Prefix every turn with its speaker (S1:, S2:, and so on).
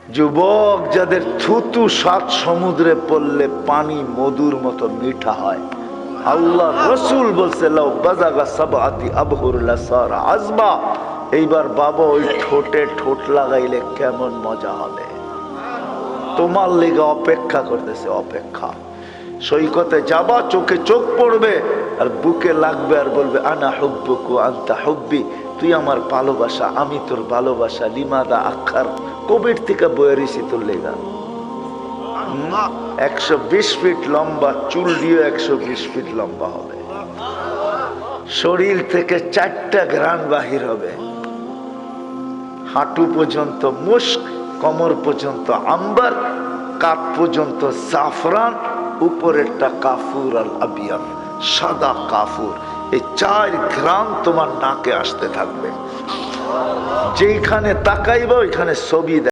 S1: যুবক যাদের থুতু 7 সমুদ্রে পড়লে পানি মধুর মতো মিঠা হয়, আল্লাহ রসুল বলছে লাউ বাজাগা সাবআতি আবহুর লাসারা আজবা। এইবার বাবা ওই ঠোঁটে ঠোঁট লাগাইলে কেমন মজা হবে। তোমার লেগে অপেক্ষা করতেছে, অপেক্ষা। সৈকতে যাবা, চোখে চোখ পড়বে আর বুকে লাগবে আর বলবে আনা হুব্বুকু আনতা হুব্বি, তুই আমার ভালোবাসা আমি তোর ভালোবাসা। লিমাদা আখার, কোভিড থেকে বয়ে রেছি তোর লেগা। 120 ফিট লম্বা, চুল দিয়ে 120 ফিট লম্বা হবে। শরীর থেকে 4টা ঘ্রাণ বাহির হবে। হাঁটু পর্যন্ত মুস্ক, কোমর পর্যন্ত আম্বার, কাপ পর্যন্ত জাফরান, উপরেরটা কাফুর আল আবিয়াদ, সাদা কাফুর। এই 4 ঘ্রাণ তোমার নাকে আসতে থাকবে। যেখানে তাকাইবা ওইখানে ছবি